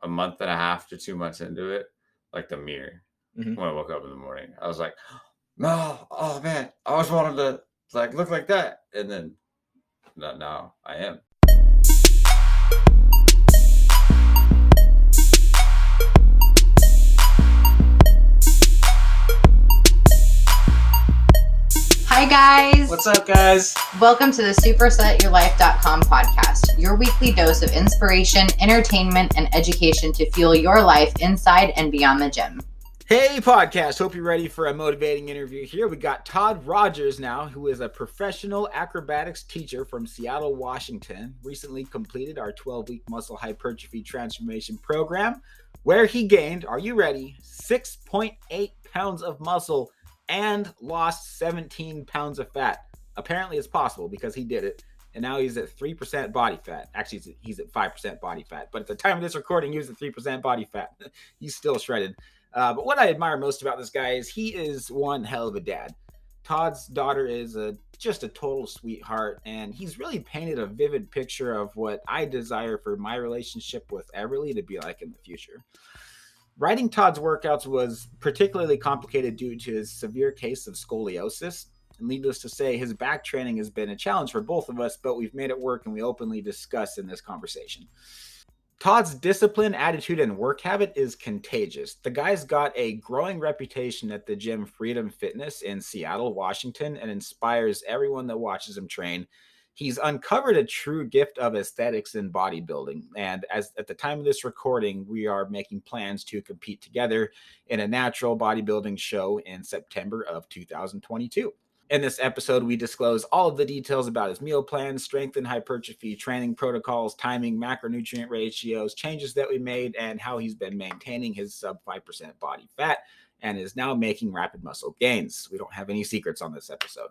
a month and a half to 2 months into it, like the mirror. Mhm. When I woke up in the morning, I was like, no, oh man, I always wanted to like look like that. And then now I am. Hi guys! What's up, guys? Welcome to the supersetyourlife.com podcast, your weekly dose of inspiration, entertainment, and education to fuel your life inside and beyond the gym. Hey, podcast. Hope you're ready for a motivating interview here. We got Todd Rogers now, who is a professional acrobatics teacher from Seattle, Washington. Recently completed our 12-week Muscle Hypertrophy Transformation program, where he gained, are you ready, 6.8 pounds of muscle and lost 17 pounds of fat. Apparently it's possible because he did it. And now he's at 3% body fat. Actually, he's at 5% body fat. But at the time of this recording, he was at 3% body fat. He's still shredded. But what I admire most about this guy is he is one hell of a dad. Todd's daughter is just a total sweetheart. And he's really painted a vivid picture of what I desire for my relationship with Everly to be like in the future. Writing Todd's workouts was particularly complicated due to his severe case of scoliosis. And needless to say, his back training has been a challenge for both of us, but we've made it work and we openly discuss in this conversation. Todd's discipline, attitude, and work habit is contagious. The guy's got a growing reputation at the gym Freedom Fitness in Seattle, Washington, and inspires everyone that watches him train. He's uncovered a true gift of aesthetics in bodybuilding. And at the time of this recording, we are making plans to compete together in a natural bodybuilding show in September of 2022. In this episode, we disclose all of the details about his meal plans, strength and hypertrophy training protocols, timing, macronutrient ratios, changes that we made, and how he's been maintaining his sub 5% body fat and is now making rapid muscle gains. We don't have any secrets on this episode.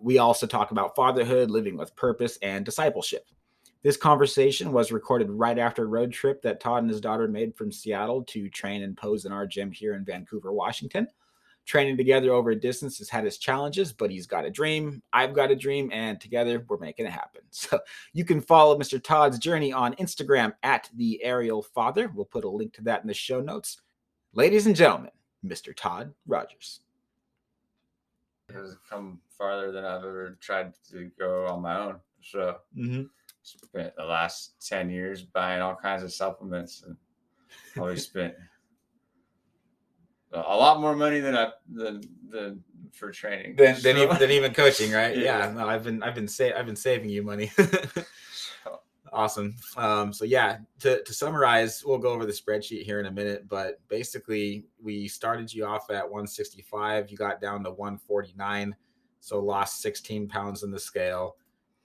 We also talk about fatherhood, living with purpose, and discipleship. This conversation was recorded right after a road trip that Todd and his daughter made from Seattle to train and pose in our gym here in Vancouver, Washington. Training together over a distance has had its challenges, but he's got a dream, I've got a dream, and together we're making it happen. So you can follow Mr. Todd's journey on Instagram at The Aerial Father. We'll put a link to that in the show notes. Ladies and gentlemen, Mr. Todd Rogers. It has come farther than I've ever tried to go on my own. So spent the last 10 years buying all kinds of supplements and always spent a lot more money than for training than even coaching, right? Yeah. No, I've been saving you money. Awesome. So yeah, to summarize, we'll go over the spreadsheet here in a minute, but basically we started you off at 165, you got down to 149, so lost 16 pounds in the scale,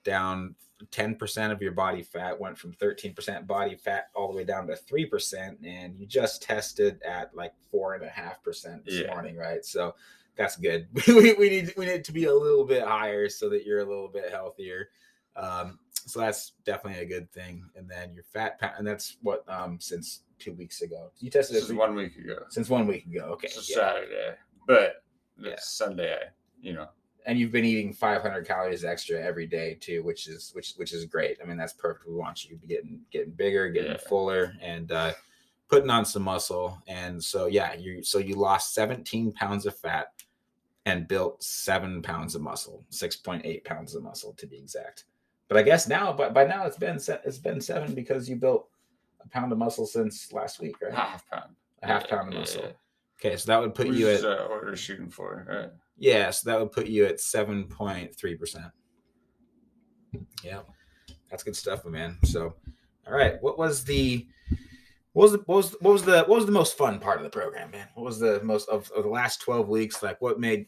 down 10% of your body fat, went from 13% body fat all the way down to 3%, and you just tested at like 4.5% this morning, right? So that's good. we need to be a little bit higher so that you're a little bit healthier. So that's definitely a good thing. And then your fat and that's what since 2 weeks ago. You tested it 1 week ago. Since 1 week ago. Okay. It's Saturday. But Sunday, And you've been eating 500 calories extra every day too, which is great. I mean, that's perfect. We want you to be getting bigger, getting fuller, and putting on some muscle. And so you lost 17 pounds of fat and built 7 pounds of muscle, 6.8 pounds of muscle to be exact. But I guess now, by now it's been 7 because you built a pound of muscle since last week, right? A half pound of muscle. Okay, so that would put you at what we're shooting for, right? Yeah, so that would put you at 7.3%. Yeah, that's good stuff, man. So, all right, what was the most fun part of the program, man? What was the most of the last 12 weeks? Like, what made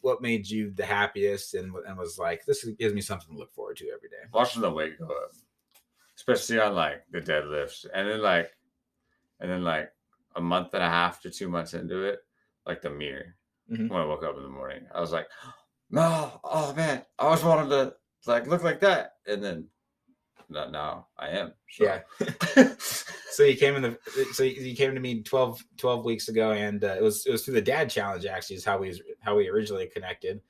you the happiest and was like, this gives me something to look forward to every day? Watching the weight go up, especially on like the deadlifts, and then like a month and a half to 2 months into it, like the mirror. When I woke up in the morning, I was like, no, oh man, I always wanted to like look like that. And then now I am. So. Yeah. So you came to me 12 weeks ago, and it was through the dad challenge, actually, is how we originally connected.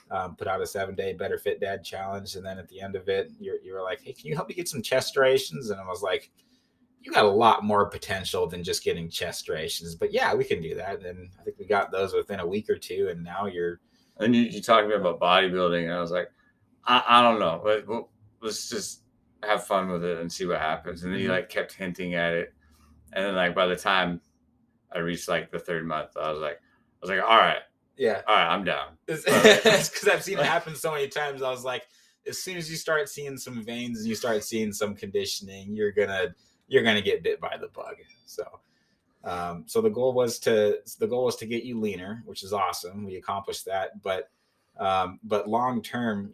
Put out a 7-day Better Fit Dad challenge. And then at the end of it, you were like, hey, can you help me get some chest striations? And I was like, you got a lot more potential than just getting chest striations. But yeah, we can do that. And I think we got those within a week or two, and now you're. And you talked about bodybuilding, and I was like, I don't know, but let's just have fun with it and see what happens. And then you like kept hinting at it, and then like by the time I reached like the 3rd month, I was like, all right, I'm down. It's because I've seen it happen so many times. I was like, as soon as you start seeing some veins and you start seeing some conditioning, you're gonna get bit by the bug. So the goal was to get you leaner, which is awesome. We accomplished that, but long term,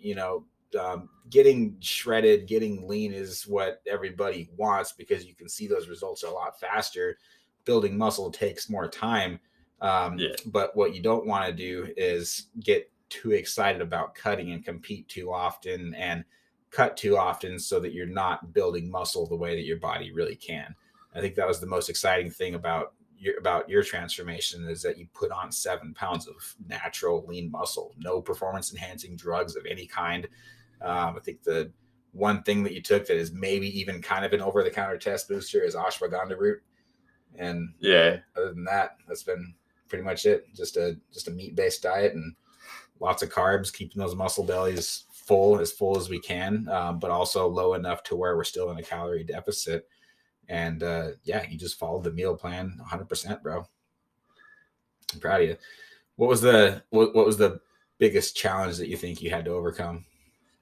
getting shredded, getting lean is what everybody wants, because you can see those results a lot faster. Building muscle takes more time. But what you don't want to do is get too excited about cutting and compete too often and cut too often, so that you're not building muscle the way that your body really can. I think that was the most exciting thing about your transformation, is that you put on 7 pounds of natural lean muscle, no performance enhancing drugs of any kind. I think the one thing that you took that is maybe even kind of an over the counter test booster is ashwagandha root. And other than that, that's been pretty much it. Just a meat based diet and lots of carbs, keeping those muscle bellies full as we can, but also low enough to where we're still in a calorie deficit. And you just followed the meal plan 100%, bro. I'm proud of you. What was the biggest challenge that you think you had to overcome?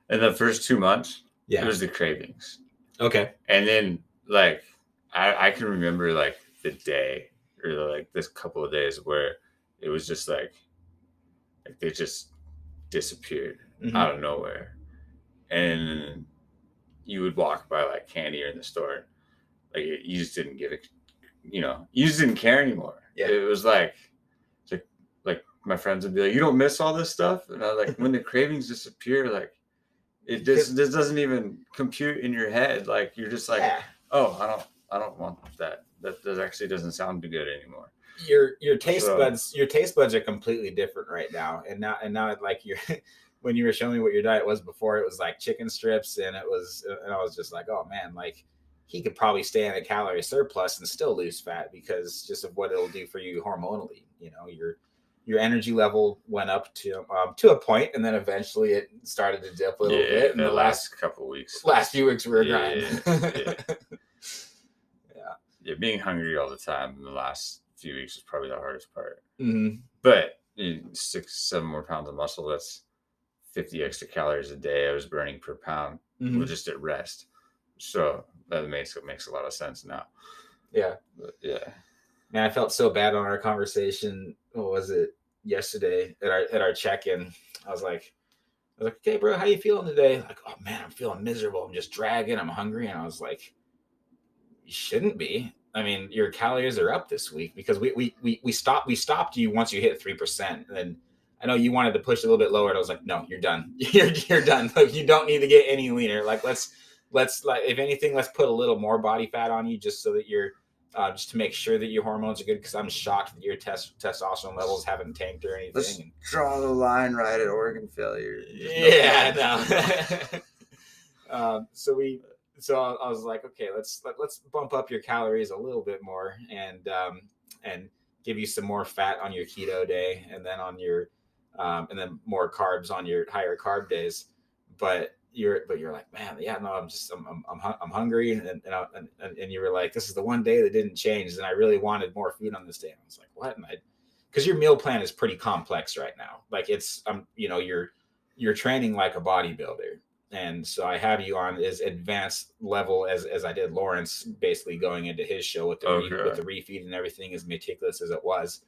In the first 2 months, it was the cravings. Okay. And then like I can remember like the day, or like this couple of days, where it was just like they just disappeared out of nowhere. And you would walk by like candy or in the store, like you just didn't give it, you just didn't care anymore. Yeah. It was like my friends would be like, you don't miss all this stuff? And I was like, when the cravings disappear, like this doesn't even compute in your head. Like you're just like, oh, I don't want that. That actually doesn't sound good anymore. Your taste buds are completely different right now. And now like when you were showing me what your diet was before, it was like chicken strips, and I was just like, oh man, like he could probably stay in a calorie surplus and still lose fat, because just of what it'll do for you hormonally. Your energy level went up to a point, and then eventually it started to dip a little bit. And the last couple of weeks, last few weeks, we were grinding. Yeah, being hungry all the time in the last few weeks is probably the hardest part. Mm-hmm. But 6-7 more pounds of muscle, that's 50 extra calories a day I was burning per pound just at rest. So that makes a lot of sense now. Yeah. But, yeah. Man, I felt so bad on our conversation. What was it, yesterday at our check-in? I was like, okay, bro, how you feeling today? Like, oh man, I'm feeling miserable. I'm just dragging. I'm hungry. And I was like, you shouldn't be. I mean, your calories are up this week, because we stopped you once you hit 3%. And then I know you wanted to push a little bit lower, and I was like, no, you're done. You're done. Like, you don't need to get any leaner. Like, let's like, if anything, let's put a little more body fat on you, just so that you're just to make sure that your hormones are good, because I'm shocked that your testosterone levels haven't tanked or anything. Let's draw the line right at organ failure. No. So I was like, okay, let's bump up your calories a little bit more, and give you some more fat on your keto day, and then on your and then more carbs on your higher carb days. But you're like, man, yeah, no, I'm hungry, and you were like, this is the one day that didn't change, and I really wanted more food on this day. And I was like, what? And because your meal plan is pretty complex right now. Like it's you're training like a bodybuilder. And so I have you on as advanced level as I did Lawrence, basically going into his show with the refeed and everything, as meticulous as it was.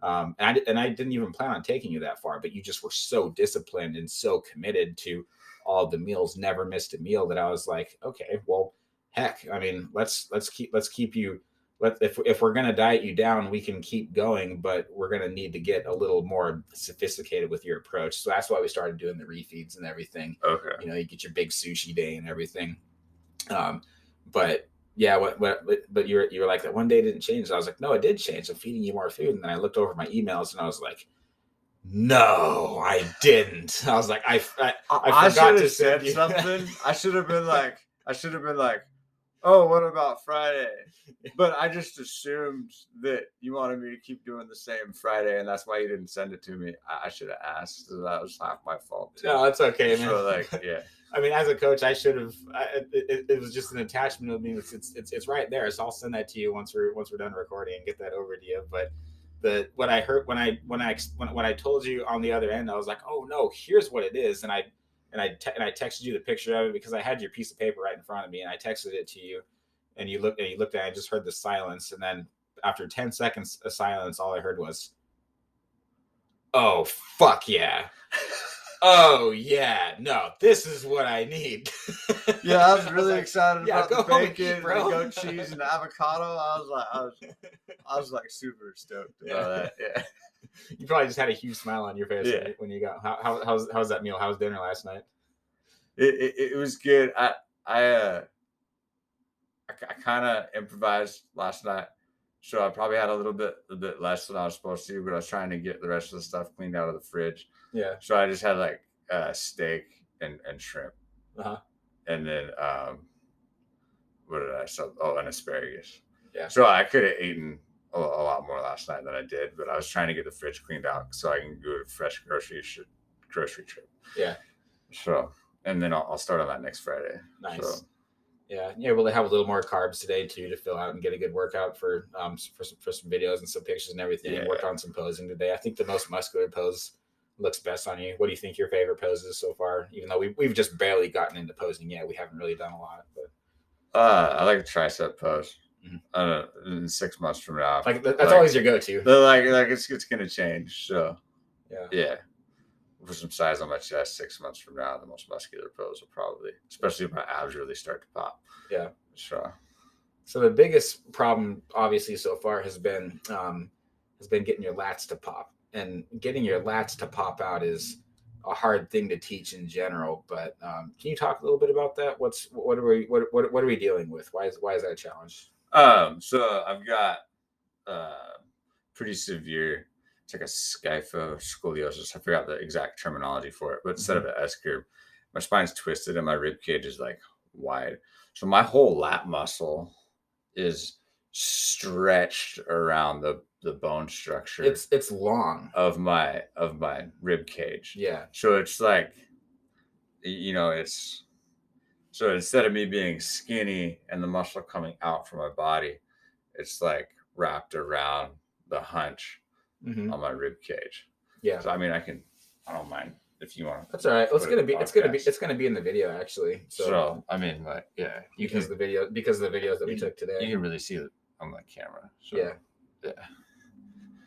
And I didn't even plan on taking you that far, but you just were so disciplined and so committed to all the meals, never missed a meal, that I was like, okay, well, heck, I mean, let's keep you. If we're gonna diet you down, we can keep going, but we're gonna need to get a little more sophisticated with your approach. So that's why we started doing the refeeds and everything. Okay. You get your big sushi day and everything. But yeah, but you were like, that one day didn't change. I was like, no, it did change. I'm feeding you more food. And then I looked over my emails and I was like, no, I didn't. I was like, I forgot to said something. I should have been like, oh, what about Friday? But I just assumed that you wanted me to keep doing the same Friday, and that's why you didn't send it to me. I should have asked. So that was half my fault too. No, that's okay, man. So like, yeah. I mean, as a coach, I should have. It was just an attachment of me. It's right there. So I'll send that to you once we're done recording and get that over to you. But what I heard when I told you on the other end, I was like, oh no, here's what it is, and I texted you the picture of it because I had your piece of paper right in front of me, and I texted it to you, and you looked at it. I just heard the silence, and then after 10 seconds of silence, all I heard was, "Oh fuck yeah." Oh yeah, no, this is what I need. Yeah, I was really excited about the bacon, bro. and goat cheese, and avocado. I was like super stoked about that. Yeah, you probably just had a huch smile on your face when you got. How's that meal? How was dinner last night? It was good. I kind of improvised last night, so I probably had a little bit less than I was supposed to, but I was trying to get the rest of the stuff cleaned out of the fridge. Yeah. So I just had like steak and shrimp. Uh-huh. And then what did I sell? Oh, and asparagus. Yeah. So I could have eaten a lot more last night than I did, but I was trying to get the fridge cleaned out so I can go to fresh grocery trip. Yeah. So, and then I'll start on that next Friday. Nice. So, yeah, we'll have a little more carbs today too to fill out and get a good workout for some videos and some pictures and everything. Yeah. Work on some posing today. I think the most muscular pose looks best on you. What do you think your favorite pose is so far? Even though we've just barely gotten into posing yet, we haven't really done a lot. But I like a tricep pose. Mm-hmm. In 6 months from now, that's always your go-to. Like it's gonna change. So yeah. Put some size on my chest 6 months from now. The most muscular pose will probably, especially if my abs really start to pop. Yeah. So the biggest problem, obviously, so far has been getting your lats to pop, and getting your lats to pop out is a hard thing to teach in general. But can you talk a little bit about that? What are we dealing with? Why is that a challenge? So I've got pretty severe. It's like a scoliosis. I forgot the exact terminology for it, but instead of an S curve, my spine's twisted and my rib cage is like wide. So my whole lat muscle is stretched around the bone structure. It's long of my rib cage. Yeah. So it's like, so instead of me being skinny and the muscle coming out from my body, it's like wrapped around the hunch. Mm-hmm. On my rib cage. Yeah. So I mean, I don't mind if you want. That's all right. It's gonna be in the video actually. So I mean, like, yeah, because of the videos that we took today, you can really see it on the camera. So, yeah. There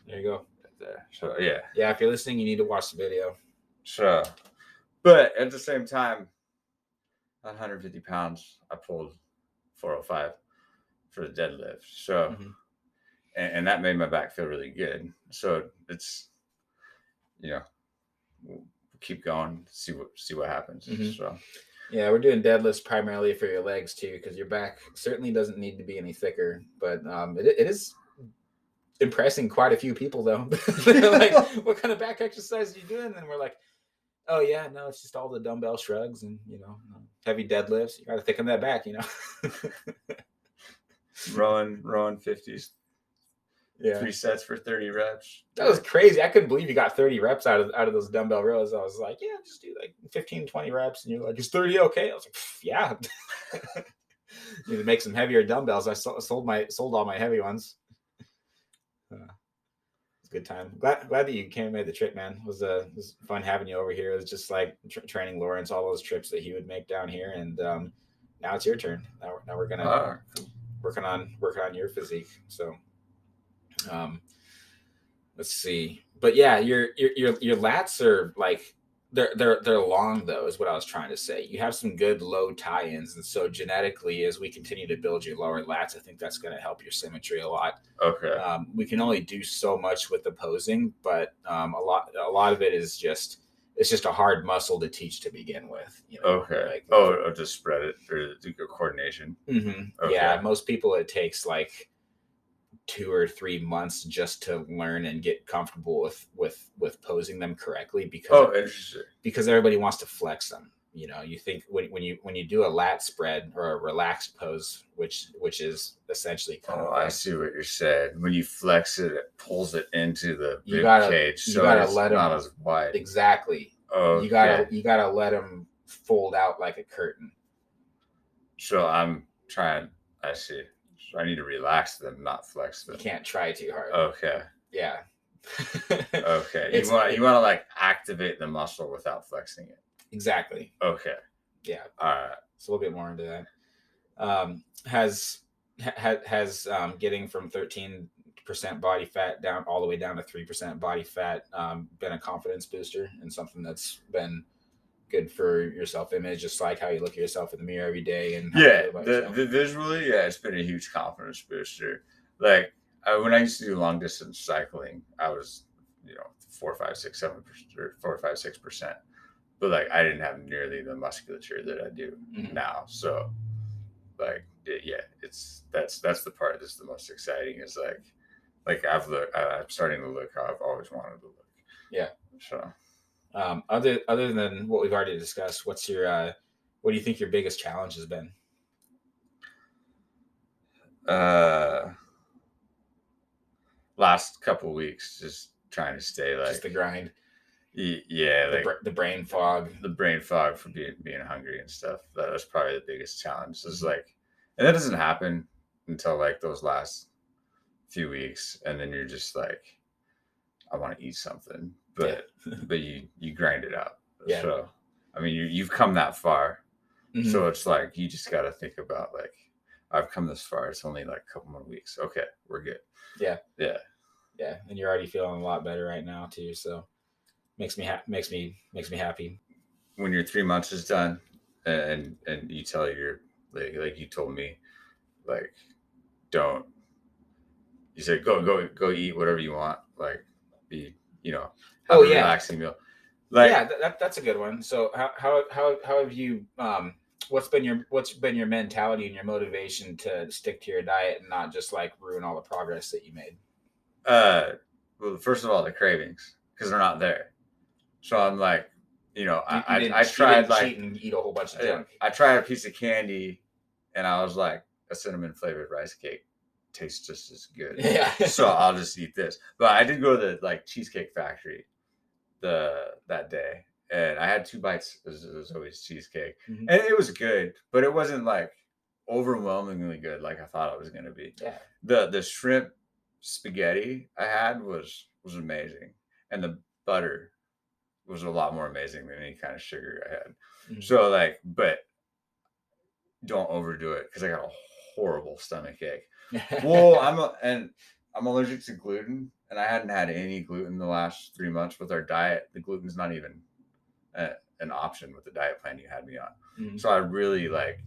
you go. Right there. So yeah. Yeah. If you're listening, you need to watch the video. So, but at the same time, at 150 pounds, I pulled 405 for the deadlift. So. Mm-hmm. And that made my back feel really good. So it's, we'll keep going, see what happens. Mm-hmm. So, yeah, we're doing deadlifts primarily for your legs too, because your back certainly doesn't need to be any thicker. But it is impressing quite a few people though. They're like, what kind of back exercise are you doing? And we're like, oh yeah, no, it's just all the dumbbell shrugs and heavy deadlifts. You got to thicken that back, rowing 50s. Yeah. 3 sets for 30 reps. That was crazy. I couldn't believe you got 30 reps out of those dumbbell rows. I was like, yeah, just do like 15, 20 reps. And you're like, is 30 okay? I was like, yeah. Need to make some heavier dumbbells. I sold all my heavy ones. It's a good time. Glad that you came and made the trip, man. It was fun having you over here. It was just like training Lawrence, all those trips that he would make down here. And now it's your turn. Now we're gonna working on your physique. So. Let's see, but yeah, your lats are like they're long though, is what I was trying to say. You have some good low tie-ins, and so genetically, as we continue to build your lower lats, I think that's going to help your symmetry a lot. Okay. We can only do so much with the posing, but a lot of it is just a hard muscle to teach to begin with. Okay. Like, just spread it or do coordination. Mm-hmm. Okay. Yeah, most people it takes like 2 or 3 months just to learn and get comfortable with posing them correctly because everybody wants to flex them. You know, you think when you do a lat spread or a relaxed pose, which is essentially kind of I see what you're saying. When you flex it, it pulls it into the rib cage, you so gotta it's let not them, as wide. exactly. Okay. You gotta let them fold out like a curtain. So I'm trying. I see. So I need to relax them, not flex them. You can't try too hard. Okay. Yeah. Okay. You want to like activate the muscle without flexing it. Exactly. Okay. Yeah. All right. So we'll get more into that. Has getting from 13% body fat down all the way down to 3% body fat been a confidence booster and something that's been good for your self-image, just like how you look at yourself in the mirror every day? And the visually, it's been a huge confidence booster. Like when I used to do long distance cycling, I was 4, 5, 6, 7%, but like I didn't have nearly the musculature that I do now. So like that's the part that's the most exciting, is like I'm starting to look how I've always wanted to look. Yeah. So other than what we've already discussed, what do you think your biggest challenge has been? Last couple of weeks, just trying to stay like just the grind. Yeah, the brain fog. The brain fog for being hungry and stuff. That was probably the biggest challenge. Is like, and that doesn't happen until like those last few weeks, and then you're just like, I want to eat something, but you grind it out. Yeah. So I mean, you've come that far, so it's like you just got to think about like, I've come this far. It's only like a couple more weeks. Okay, we're good. Yeah. Yeah. Yeah, and you're already feeling a lot better right now too. So makes me happy. When your 3 months is done, and you tell your like you told me, like, don't. You said go eat whatever you want, like be have a relaxing meal. Like, that's a good one. So how have you what's been your mentality and your motivation to stick to your diet and not just like ruin all the progress that you made? Well, first of all, the cravings, because they're not there. So I'm like, I tried like cheat and eat a whole bunch of junk. I tried a piece of candy, and I was like, a cinnamon flavored rice cake tastes just as good. Yeah. So I'll just eat this. But I did go to the like Cheesecake Factory that day, and I had 2 bites. It was always cheesecake, and it was good, but it wasn't like overwhelmingly good like I thought it was going to be. Yeah. The shrimp spaghetti I had was amazing, and the butter was a lot more amazing than any kind of sugar I had. So like, but don't overdo it, because I got a horrible stomach ache. Well, I'm allergic to gluten, and I hadn't had any gluten the last 3 months with our diet. The gluten's not even an option with the diet plan you had me on. So I really like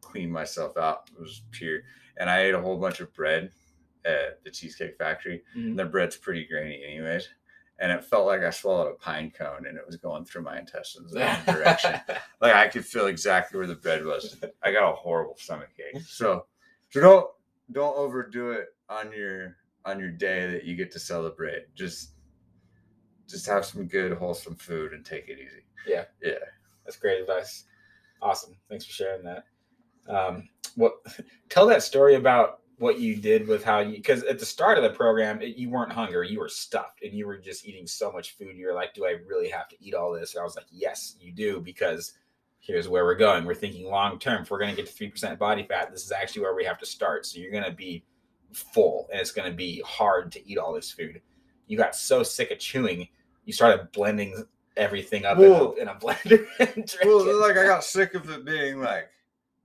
cleaned myself out. It was pure, and I ate a whole bunch of bread at the Cheesecake Factory. And their bread's pretty grainy anyways, and it felt like I swallowed a pine cone, and it was going through my intestines in that direction. Like I could feel exactly where the bread was. I got a horrible stomach ache. So don't overdo it on your day that you get to celebrate. Just have some good wholesome food and take it easy. Yeah. That's great advice. Awesome. Thanks for sharing that. Tell that story about what you did with because at the start of the program, you weren't hungry, you were stuffed, and you were just eating so much food. You were like, do I really have to eat all this? And I was like, yes, you do, because here's where we're going. We're thinking long-term. If we're going to get to 3% body fat, this is actually where we have to start. So you're going to be full, and it's going to be hard to eat all this food. You got so sick of chewing, you started blending everything up in a blender and drinking. Well, like I got sick of it being like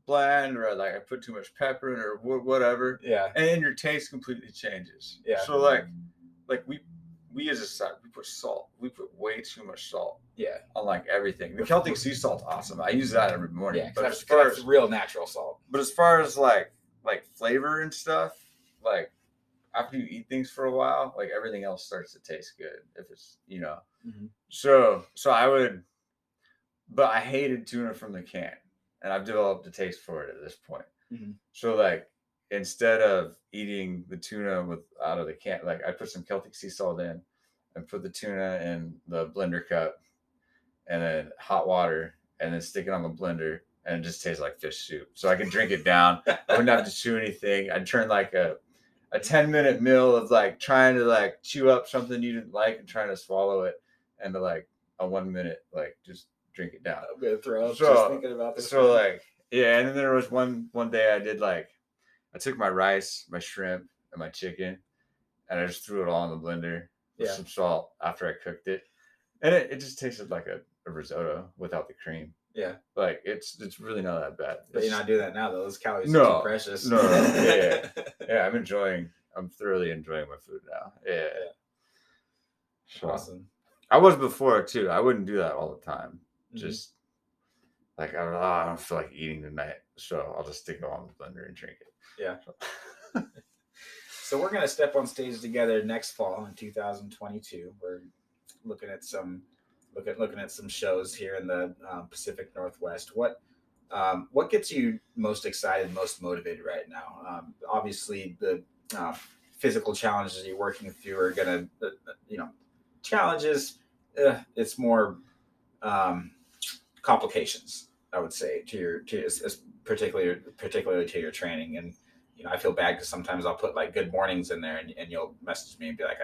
bland, or like I put too much pepper in, or whatever. Yeah. And your taste completely changes. Yeah. So like we as a side, we put salt. We put way too much salt. Yeah. On like everything. The Celtic sea salt's awesome. I use that every morning. Yeah, but that's real natural salt. But as far as like flavor and stuff, like after you eat things for a while, like everything else starts to taste good. If it's So I would, but I hated tuna from the can, and I've developed a taste for it at this point. So like, instead of eating the tuna out of the can, like I put some Celtic sea salt in, and put the tuna in the blender cup, and then hot water, and then stick it on the blender, and it just tastes like fish soup. So I can drink it down. I wouldn't have to chew anything. I'd turn like a 10-minute meal of like trying to like chew up something you didn't like and trying to swallow it, and to like a 1 minute like just drink it down. I'm gonna throw up just thinking about this. So like, yeah, and then there was one day I did like, I took my rice, my shrimp, and my chicken, and I just threw it all in the blender with some salt after I cooked it, and it just tasted like a risotto without the cream. Yeah, like it's really not that bad. But you're not doing that now, though. Those calories are too precious. No, yeah. I'm thoroughly enjoying my food now. Yeah. So, awesome. I was before too. I wouldn't do that all the time. Just like I don't feel like eating tonight, so I'll just stick it on the blender and drink it. Yeah. So we're gonna step on stage together next fall in 2022. We're looking at some shows here in the Pacific Northwest. What gets you most excited, most motivated right now? Obviously, the physical challenges you're working through are gonna, challenges. It's more complications, I would say, particularly to your training. And I feel bad because sometimes I'll put like good mornings in there, and you'll message me and be like,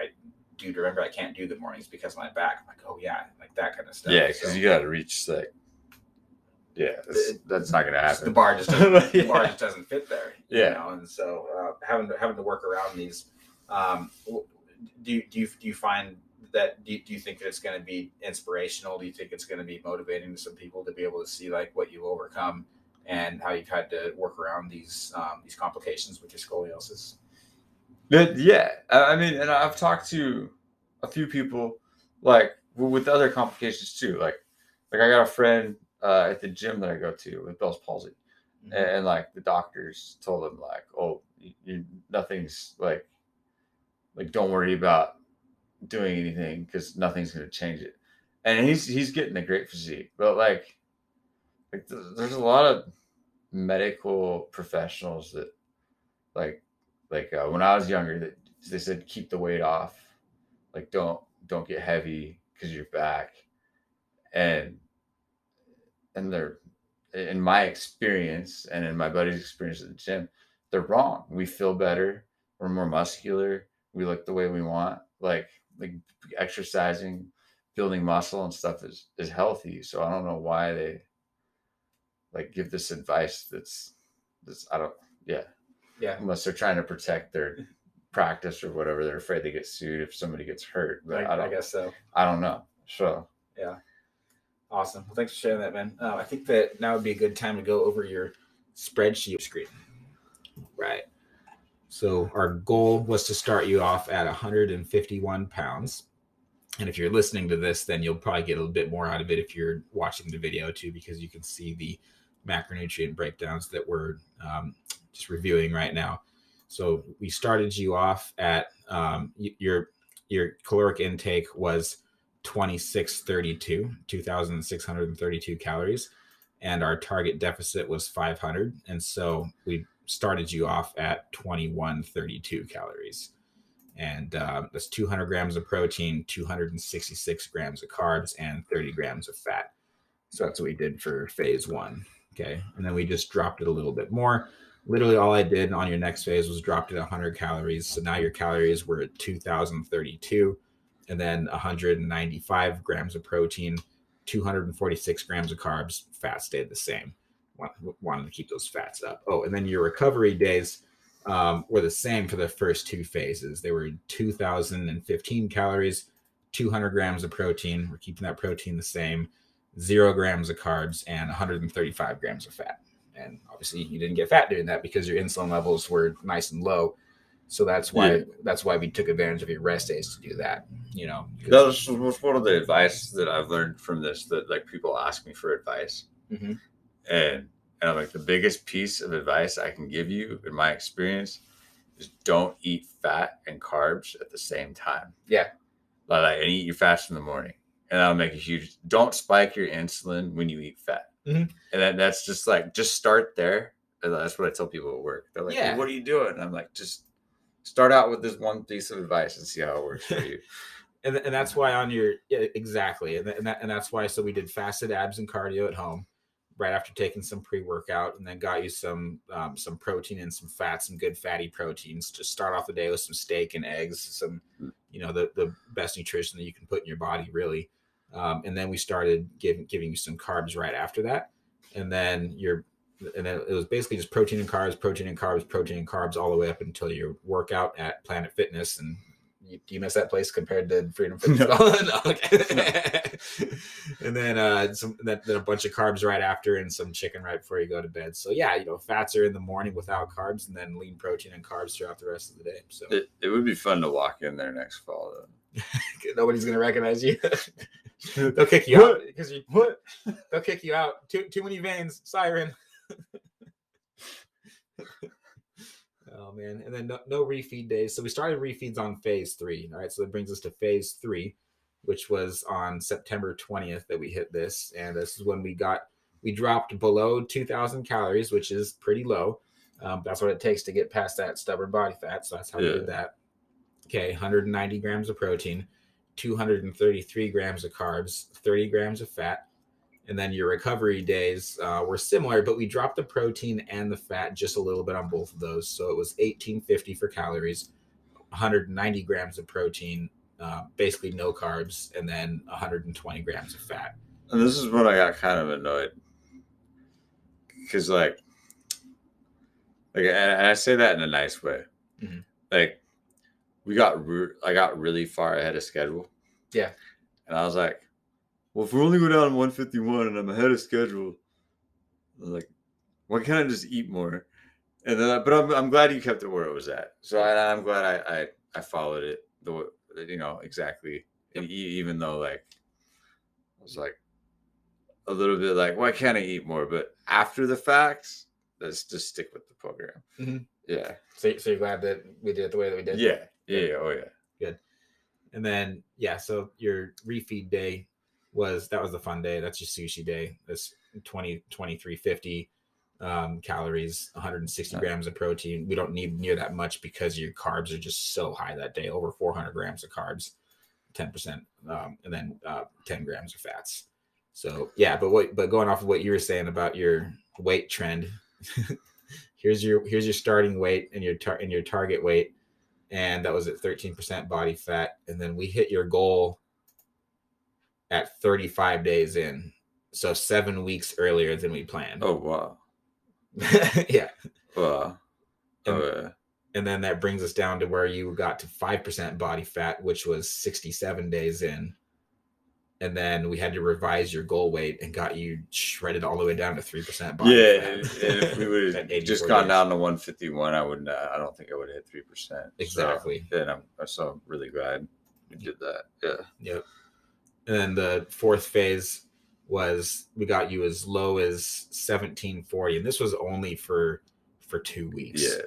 dude, remember I can't do good mornings because of my back. I'm like, oh yeah, like that kind of stuff. Yeah, because you got to reach like, that's not gonna happen. The bar just doesn't fit there. Yeah, and so having to work around these. Do you find that? Do you think that it's going to be inspirational? Do you think it's going to be motivating to some people to be able to see like what you overcome and how you've had to work around these complications with your scoliosis? Yeah, I mean, and I've talked to a few people like with other complications too. Like I got a friend at the gym that I go to with Bell's palsy, and like the doctors told him like, oh, nothing's like don't worry about doing anything because nothing's going to change it. And he's getting a great physique, but like there's a lot of medical professionals that like when I was younger, they said keep the weight off, like don't get heavy because of your back, and they're, in my experience and in my buddy's experience at the gym, they're wrong. We feel better, we're more muscular, we look the way we want. Like exercising, building muscle and stuff is healthy. So I don't know why they like give this advice that's unless they're trying to protect their practice or whatever. They're afraid they get sued if somebody gets hurt. But I guess so. I don't know. So yeah. Awesome. Well, thanks for sharing that, man. I think that now would be a good time to go over your spreadsheet screen. Right. So our goal was to start you off at 151 pounds. And if you're listening to this, then you'll probably get a little bit more out of it if you're watching the video too, because you can see the macronutrient breakdowns that we're just reviewing right now. So we started you off at your caloric intake was 2,632 calories, and our target deficit was 500. And so we started you off at 2,132 calories. And that's 200 grams of protein, 266 grams of carbs, and 30 grams of fat. So that's what we did for phase 1. Okay. And then we just dropped it a little bit more. Literally all I did on your next phase was dropped it 100 calories. So now your calories were at 2,032, and then 195 grams of protein, 246 grams of carbs. Fat stayed the same. Wanted to keep those fats up. Oh, and then your recovery days were the same for the first 2 phases. They were 2,015 calories, 200 grams of protein. We're keeping that protein the same, 0 grams of carbs, and 135 grams of fat. And obviously you didn't get fat doing that because your insulin levels were nice and low. So that's why we took advantage of your rest days to do that. That was one of the advice that I've learned from this, that like people ask me for advice. Mm-hmm. And I'm like, the biggest piece of advice I can give you in my experience is don't eat fat and carbs at the same time. Yeah. And eat your fats in the morning. And that'll make a huge, don't spike your insulin when you eat fat. Mm-hmm. And then that's just start there. And that's what I tell people at work. They're like, hey, what are you doing? And I'm like, just start out with this one piece of advice and see how it works for you. And that's why on your exactly, and that's why. So we did fasted abs and cardio at home, right after taking some pre-workout, and then got you some protein and some fats, some good fatty proteins to start off the day with some steak and eggs, some the best nutrition that you can put in your body, really. And then we started giving you some carbs right after that, and then it was basically just protein and carbs, protein and carbs, protein and carbs all the way up until your workout at Planet Fitness. And do you miss that place compared to Freedom Fitness? No. No, okay. And then then a bunch of carbs right after, and some chicken right before you go to bed. So yeah, fats are in the morning without carbs, and then lean protein and carbs throughout the rest of the day. So it would be fun to walk in there next fall, though. Nobody's gonna recognize you. They'll kick you out because they'll kick you out. Too many veins. Siren. Oh man. And then no refeed days. So we started refeeds on phase 3. All right. So that brings us to phase 3, which was on September 20th that we hit this. And this is when we dropped below 2,000 calories, which is pretty low. That's what it takes to get past that stubborn body fat. So that's how we did that. Okay. 190 grams of protein, 233 grams of carbs, 30 grams of fat. And then your recovery days were similar, but we dropped the protein and the fat just a little bit on both of those. So it was 1850 for calories, 190 grams of protein, basically no carbs, and then 120 grams of fat. And this is when I got kind of annoyed. Because, and I say that in a nice way. Mm-hmm. Like, I got really far ahead of schedule. Yeah. And I was like, well, if we only go down 151 and I'm ahead of schedule, I'm like, why can't I just eat more? And then, but I'm glad you kept it where it was at. So I'm glad I followed it, exactly. And even though I was a little bit why can't I eat more? But after the facts, let's just stick with the program. Mm-hmm. Yeah. So you're glad that we did it the way that we did? Yeah. Yeah. Oh yeah. Good. And then so your refeed day was the fun day. That's your sushi day. That's 2350 calories, 160 grams of protein. We don't need near that much because your carbs are just so high that day, over 400 grams of carbs, 10%, and then 10 grams of fats. So yeah, but going off of what you were saying about your weight trend, here's your starting weight and your target weight, and that was at 13% body fat, and then we hit your goal at 35 days in, so 7 weeks earlier than we planned. Oh wow. Yeah. Wow. And then that brings us down to where you got to 5% body fat, which was 67 days in. And then we had to revise your goal weight and got you shredded all the way down to 3% body fat. And if we would have just gone down to 151, I don't think I would have hit 3%. Exactly. So, I'm really glad we did that. Yeah. Yep. And then the fourth phase was we got you as low as 1740, and this was only for 2 weeks. Yeah.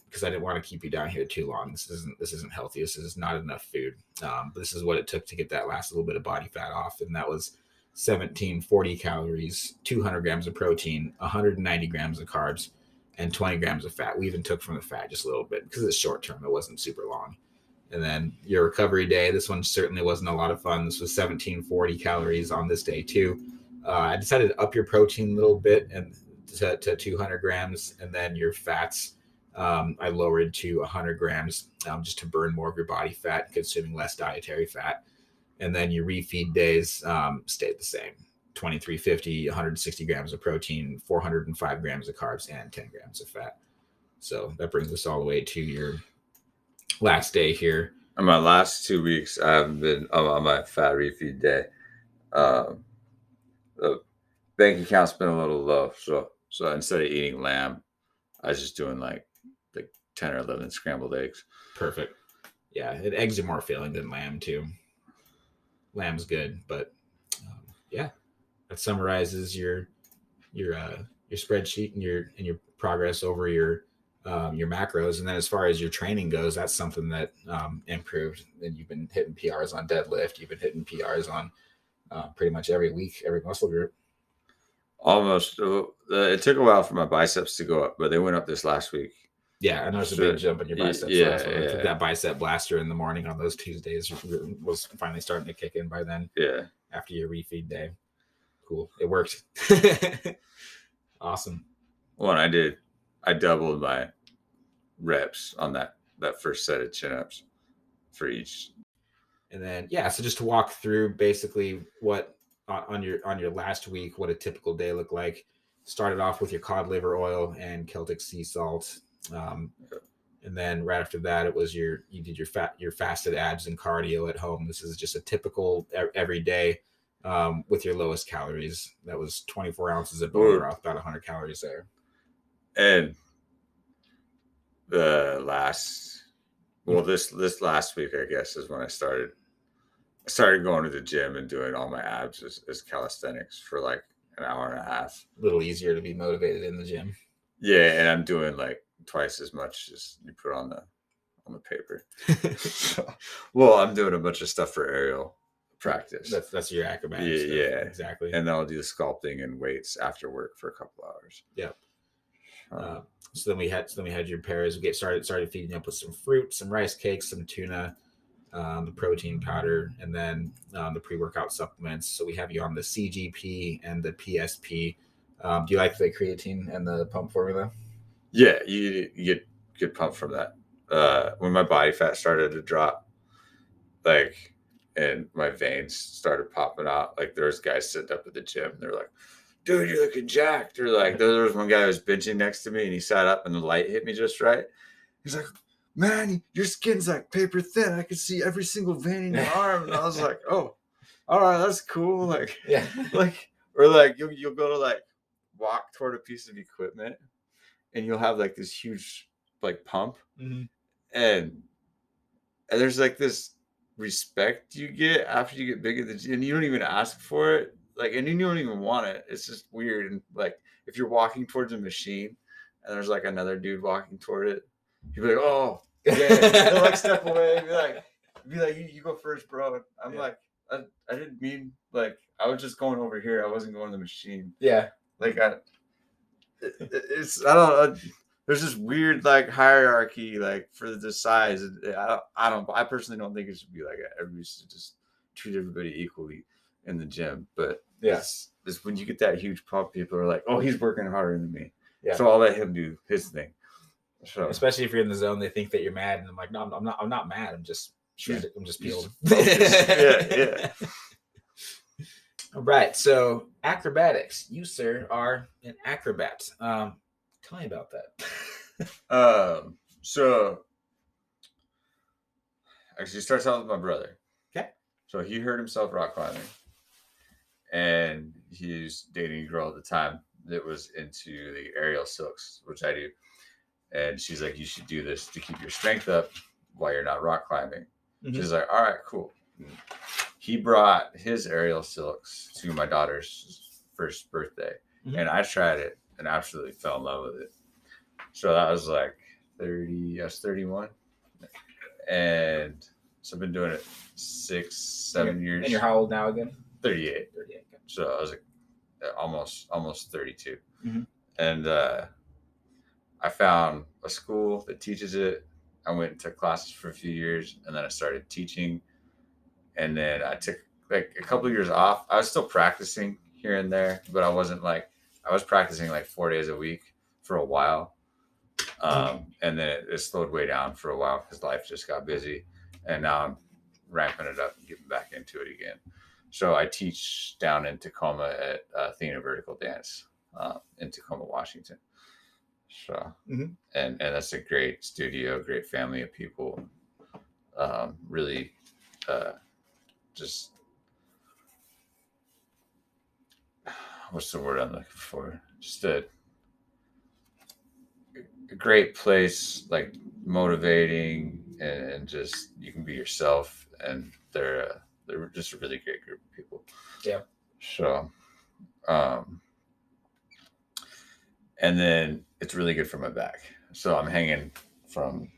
Because I didn't want to keep you down here too long. This isn't healthy. This is not enough food. But this is what it took to get that last little bit of body fat off, and that was 1740 calories, 200 grams of protein, 190 grams of carbs, and 20 grams of fat. We even took from the fat just a little bit because it's short term. It wasn't super long. And then your recovery day, this one certainly wasn't a lot of fun. This was 1740 calories on this day too. I decided to up your protein a little bit and to 200 grams, and then your fats I lowered to 100 grams just to burn more of your body fat, consuming less dietary fat. And then your refeed days stayed the same. 2350, 160 grams of protein, 405 grams of carbs, and 10 grams of fat. So that brings us all the way to your last day here. In my last 2 weeks, I haven't been on my fat refeed day. The bank account's been a little low. So instead of eating lamb, I was just doing like 10 or 11 scrambled eggs. Perfect. Yeah, eggs are more filling than lamb too. Lamb's good, but yeah, that summarizes your spreadsheet and your progress over your macros. And then as far as your training goes, that's something that improved. And you've been hitting PRs on deadlift. You've been hitting PRs on pretty much every week, every muscle group. Almost. It took a while for my biceps to go up, but they went up this last week. Yeah, I noticed a big jump in your biceps last one. I took Yeah. that bicep blaster in the morning on those Tuesdays. Was finally starting to kick in by then. Yeah. After your refeed day. Cool. It worked. Awesome. Well, I doubled my reps on that first set of chin-ups for each. And then, so just to walk through basically what on your last week, what a typical day looked like. Started off with your cod liver oil and Celtic sea salt. And then right after that, it was you did your fasted abs and cardio at home. This is just a typical every day with your lowest calories. That was 24 ounces of bone broth, about 100 calories there. And the this last week, I guess, is when I started going to the gym and doing all my abs as calisthenics for like an hour and a half. A little easier to be motivated in the gym. Yeah, and I'm doing like twice as much as you put on the paper. Well, I'm doing a bunch of stuff for aerial practice. That's your acrobat. Yeah, exactly. And then I'll do the sculpting and weights after work for a couple hours. Yep. So then we had your pairs. We started feeding you up with some fruit, some rice cakes, some tuna, the protein powder, and then the pre-workout supplements. So we have you on the CGP and the PSP. Do you like the creatine and the pump formula? Yeah, you get pumped from that. When my body fat started to drop, like, and my veins started popping out, like there was guys sitting up at the gym, and they're like, dude, you're looking jacked. Or like, there was one guy who was benching next to me, and he sat up, and the light hit me just right. He's like, man, your skin's like paper thin. I could see every single vein in your arm. And I was like, oh, all right, that's cool. Like, yeah, like, or like you'll go to like walk toward a piece of equipment, and you'll have like this huge like pump, and there's like this respect you get after you get big at the gym, and you don't even ask for it. Like, and you don't even want it. It's just weird. And like, if you're walking towards a machine and there's like another dude walking toward it, you'd be like, oh, yeah. They'll like step away and be like, you go first, bro. I'm like, I didn't mean, like, I was just going over here. I wasn't going to the machine. Yeah. Like, there's this weird like hierarchy, like for the size. I personally don't think it should be like that. Everybody should just treat everybody equally in the gym. But yes, it's when you get that huge pump, people are like, oh, he's working harder than me. Yeah. So I'll let him do his thing. So, especially if you're in the zone, they think that you're mad, and I'm like, no, I'm not mad. I'm just shredded. I'm just peeled. Yeah. All right. So acrobatics. You, sir, are an acrobat. Tell me about that. So actually, it starts out with my brother. Okay. So he hurt himself rock climbing, and he was dating a girl at the time that was into the aerial silks, which I do. And she's like, you should do this to keep your strength up while you're not rock climbing. She's like, all right, cool. And he brought his aerial silks to my daughter's first birthday. And I tried it and absolutely fell in love with it. So that was like 31. And so I've been doing it 6-7 years. And you're how old now again? 38. So I was like almost 32. And I found a school that teaches it. I went to classes for a few years, and then I started teaching. And then I took like a couple of years off. I was still practicing here and there, but I wasn't like, I was practicing like 4 days a week for a while. And then it slowed way down for a while because life just got busy. And now I'm ramping it up and getting back into it again. So I teach down in Tacoma at Athena Vertical Dance in Tacoma, Washington. So, and that's a great studio, great family of people. Really, just what's the word I'm looking for? Just a great place, like motivating, and just you can be yourself, and they're just a really great group of people. Yeah. So, and then it's really good for my back. So I'm hanging from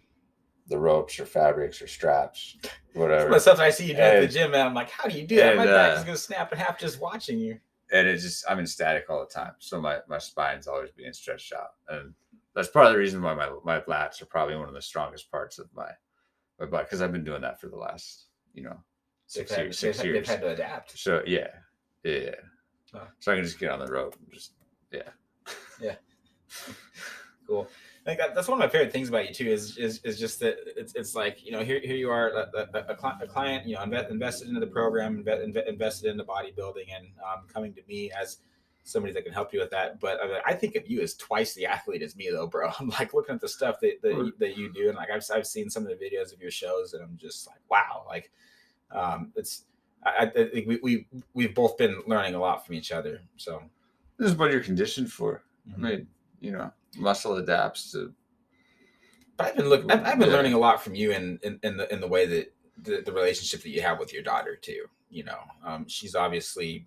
the ropes or fabrics or straps, whatever. Some of the stuff I see you do at the gym, and I'm like, how do you do that? My back is going to snap in half just watching you. And it's just, I'm in static all the time. So my spine's always being stretched out. And that's part of the reason why my lats are probably one of the strongest parts of my body, because I've been doing that for the last, 6 years. They've had to adapt. So yeah. Oh. So I can just get on the road and just yeah. Cool. I think that's one of my favorite things about you too is just that it's like, here you are, a client, invested into the program, invested into bodybuilding, and coming to me as somebody that can help you with that. But I think of you as twice the athlete as me, though, bro. I'm like looking at the stuff that you do, and like I've seen some of the videos of your shows, and I'm just like, wow, like I think we've both been learning a lot from each other. So this is what you're conditioned for. Mm-hmm. I mean, muscle adapts to. But I've been learning a lot from you in the way that the relationship that you have with your daughter too. She's obviously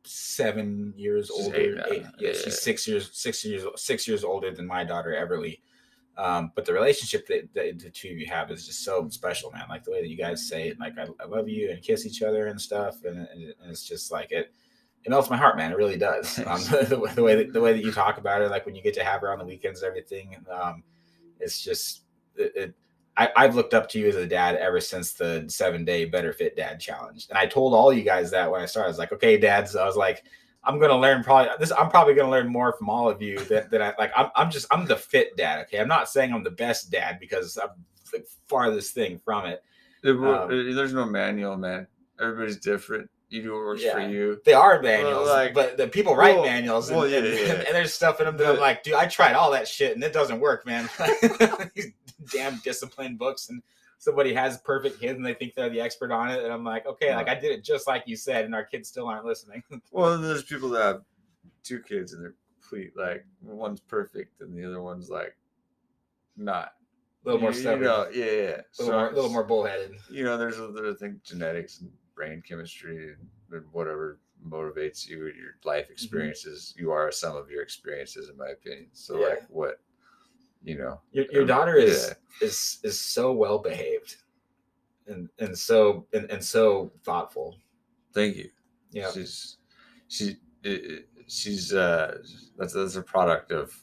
7 years older. She's 6 years older than my daughter Everly. But the relationship that the two of you have is just so special, man. Like the way that you guys say it, like I love you, and kiss each other and stuff, and it's just like it melts my heart, man. It really does. The way that you talk about her, like when you get to have her on the weekends, and everything. It's just I've looked up to you as a dad ever since the 7-day Better Fit Dad Challenge, and I told all you guys that when I started. I was like, okay, dads. I was like, I'm probably gonna learn more from all of you that I like. I'm the fit dad. Okay, I'm not saying I'm the best dad because I'm the farthest thing from it. There's no manual, man. Everybody's different. You do what works for you. They are manuals, but the people write manuals, and there's stuff in them that I'm like, dude, I tried all that shit and it doesn't work, man. These damn discipline books, and somebody has perfect kids and they think they're the expert on it, and I'm like, okay, like I did it just like you said, and our kids still aren't listening. Well, there's people that have 2 kids and they're complete, like one's perfect and the other one's like not. A little more stubborn. A little more bullheaded. There's I think genetics and brain chemistry and whatever motivates you, your life experiences. Mm-hmm. You are a sum of your experiences, in my opinion. So like what, your daughter is so well behaved and so thoughtful. Thank you. Yeah. She's that's a product of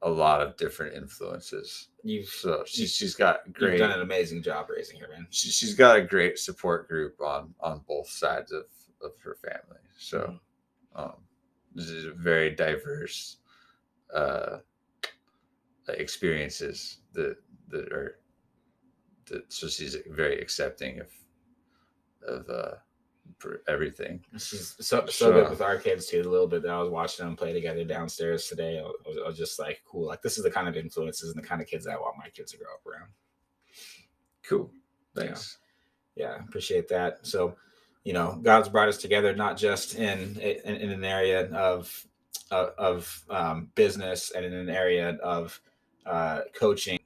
a lot of different influences. She's got great. You've done an amazing job raising her, man. She's got a great support group on both sides of her family. So, this is a very diverse experiences so she's very accepting of everything. She's so good with our kids too. The little bit that I was watching them play together downstairs today, I was just like, cool. Like this is the kind of influences and the kind of kids I want my kids to grow up around. Cool. Thanks. Yeah, appreciate that. So, God's brought us together not just in an area of business and in an area of coaching.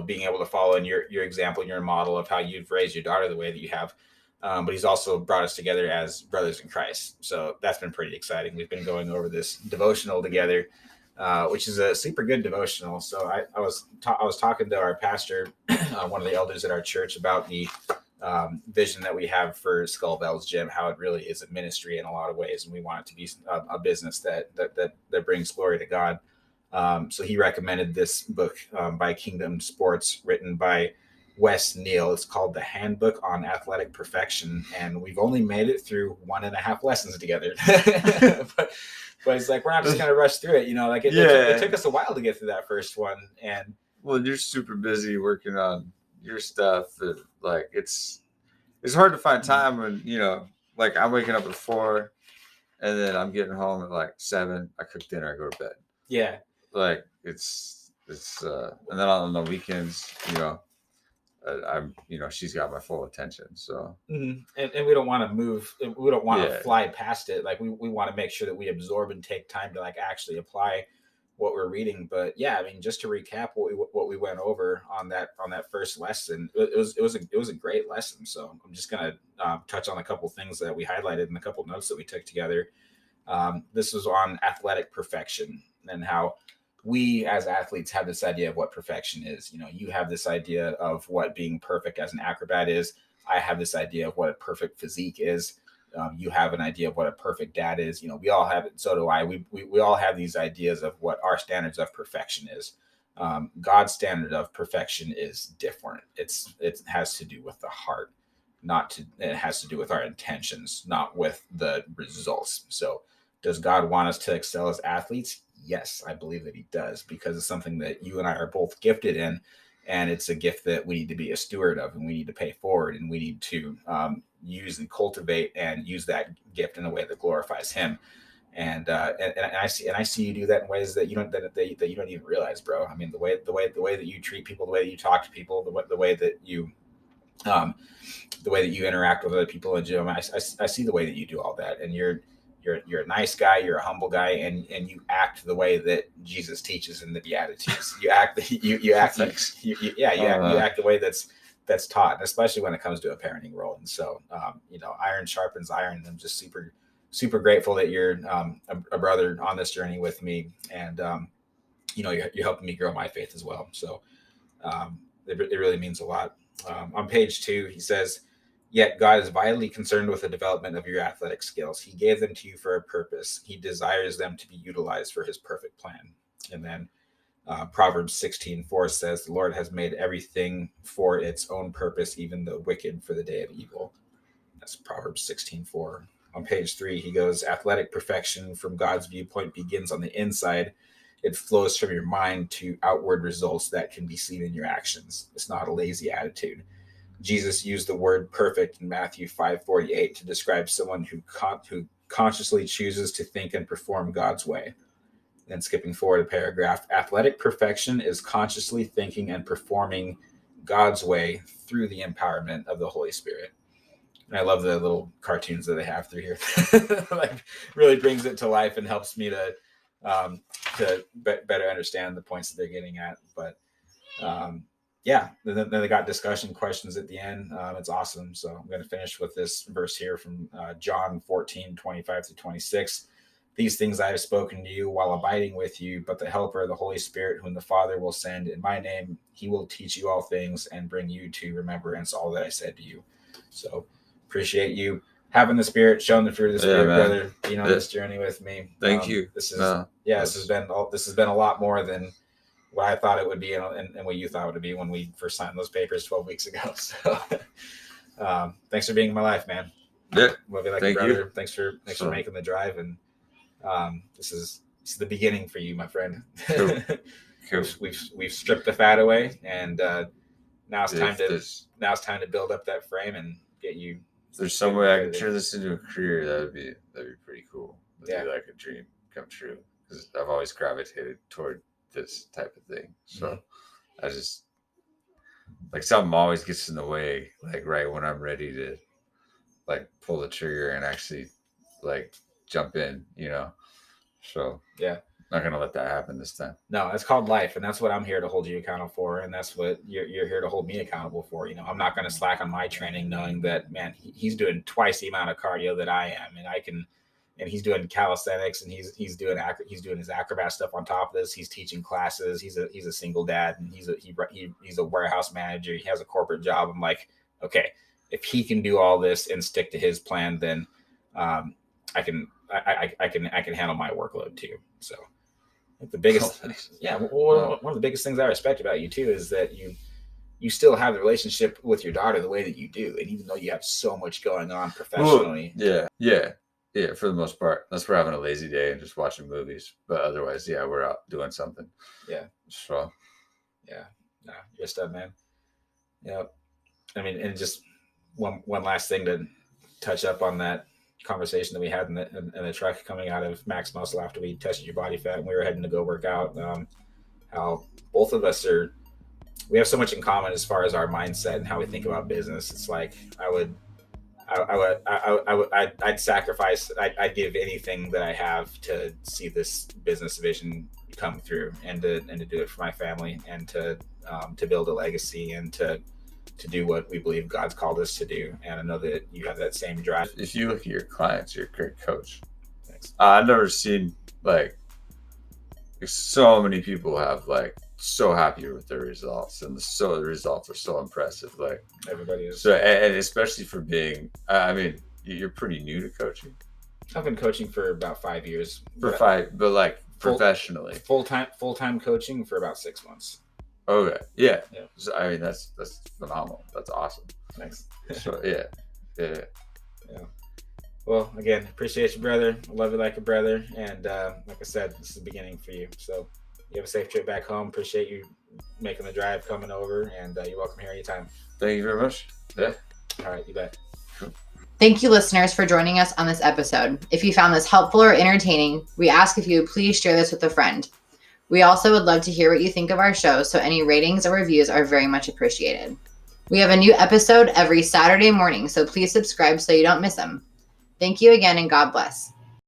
Being able to follow in your example and your model of how you've raised your daughter the way that you have. But he's also brought us together as brothers in Christ. So that's been pretty exciting. We've been going over this devotional together, which is a super good devotional. So I was talking to our pastor, one of the elders at our church, about the vision that we have for Skullbellz Gym, how it really is a ministry in a lot of ways. And we want it to be a business that brings glory to God. So he recommended this book by Kingdom Sports, written by Wes Neal. It's called The Handbook on Athletic Perfection, and we've only made it through 1.5 lessons together. but it's like we're not just gonna rush through it, it took us a while to get through that first one. And you're super busy working on your stuff, and like it's hard to find time when like I'm waking up at 4 and then I'm getting home at like 7. I cook dinner, I go to bed. Yeah, like it's and then on the weekends, I'm she's got my full attention. So and we don't want to move. We don't want to fly past it. Like we want to make sure that we absorb and take time to like actually apply what we're reading. But yeah, I mean, just to recap what we went over on that first lesson, it was a great lesson. So I'm just gonna touch on a couple things that we highlighted and a couple notes that we took together. This was on athletic perfection and how we as athletes have this idea of what perfection is. You have this idea of what being perfect as an acrobat is. I have this idea of what a perfect physique is. you have an idea of what a perfect dad is. We all have it. So do I. We all have these ideas of what our standards of perfection is. God's standard of perfection is different. It has to do with the heart, it has to do with our intentions, not with the results. So does God want us to excel as athletes? Yes, I believe that he does, because it's something that you and I are both gifted in, and it's a gift that we need to be a steward of, and we need to pay forward, and we need to use and cultivate and use that gift in a way that glorifies him. And I see you do that in ways that you don't even realize, bro. I mean, the way that you treat people, the way that you talk to people, the way that you interact with other people in the gym. I see the way that you do all that, and you're a nice guy, you're a humble guy, and you act the way that Jesus teaches in the Beatitudes. You act the way that's taught, and especially when it comes to a parenting role. And so, iron sharpens iron. I'm just super grateful that you're a brother on this journey with me, and you're helping me grow my faith as well. So it really means a lot. On page 2, he says, "Yet God is vitally concerned with the development of your athletic skills. He gave them to you for a purpose. He desires them to be utilized for his perfect plan." And then Proverbs 16:4 says, "The Lord has made everything for its own purpose, even the wicked for the day of evil." That's Proverbs 16:4. On page 3, he goes, "Athletic perfection from God's viewpoint begins on the inside. It flows from your mind to outward results that can be seen in your actions. It's not a lazy attitude." Jesus used the word perfect in Matthew 5:48 to describe someone who consciously chooses to think and perform God's way. Then skipping forward a paragraph, athletic perfection is consciously thinking and performing God's way through the empowerment of the Holy Spirit. And I love the little cartoons that they have through here. Like, really brings it to life and helps me to better understand the points that they're getting at. But then they got discussion questions at the end. It's awesome. So I'm going to finish with this verse here from John 14:25-26. "These things I have spoken to you while abiding with you, but the Helper, the Holy Spirit, whom the Father will send in my name, he will teach you all things and bring you to remembrance all that I said to you." So appreciate you having the Spirit, showing the fruit of the Spirit, brother, being on this journey with me. Thank you. This has been a lot more than what I thought it would be, and what you thought it would be when we first signed those papers 12 weeks ago. So thanks for being in my life, man. Yeah. Love you like a brother. Thanks for making the drive. And this is the beginning for you, my friend. Cool. We've stripped the fat away, and now it's time to build up that frame and get you. If there's some way I can turn this into a career, that'd be pretty cool. That'd be like a dream come true, because I've always gravitated toward this type of thing. So I just, like, something always gets in the way, like right when I'm ready to like pull the trigger and actually like jump in, so not gonna let that happen this time. No, it's called life, and that's what I'm here to hold you accountable for, and that's what you're here to hold me accountable for. I'm not going to slack on my training, knowing that, man, he's doing twice the amount of cardio that I am, and he's doing calisthenics, and he's doing his acrobat stuff on top of this. He's teaching classes. He's a single dad, and he's a warehouse manager. He has a corporate job. I'm like, okay, if he can do all this and stick to his plan, then I can handle my workload too. So the biggest, one of the biggest things I respect about you too is that you still have the relationship with your daughter the way that you do, and even though you have so much going on professionally, for the most part, unless we're having a lazy day and just watching movies, but otherwise, we're out doing something. So you're a stud, man. I mean, and just one last thing to touch up on that conversation that we had in the truck coming out of Max Muscle after we tested your body fat and we were heading to go work out. How both of us we have so much in common as far as our mindset and how we think about business. It's like I'd sacrifice, I'd give anything that I have to see this business vision come through, and to do it for my family, and to build a legacy, and to do what we believe God's called us to do. And I know that you have that same drive. If you look at your clients, you're a great coach. Thanks. I've never seen so many people have so happy with their results, and the results are so impressive. Like, everybody is. So, and especially for being, I mean, you're pretty new to coaching. I've been coaching for about 5 years. But like professionally. Full-time coaching for about 6 months. Okay. Yeah. So, I mean, that's phenomenal. That's awesome. Thanks. So yeah. Well, again, appreciate you, brother. I love you like a brother. And like I said, this is the beginning for you. So you have a safe trip back home. Appreciate you making the drive, coming over, and you're welcome here anytime. Thank you very much. Yeah. All right, you bet. Thank you, listeners, for joining us on this episode. If you found this helpful or entertaining, we ask if you would please share this with a friend. We also would love to hear what you think of our show, so any ratings or reviews are very much appreciated. We have a new episode every Saturday morning, so please subscribe so you don't miss them. Thank you again, and God bless.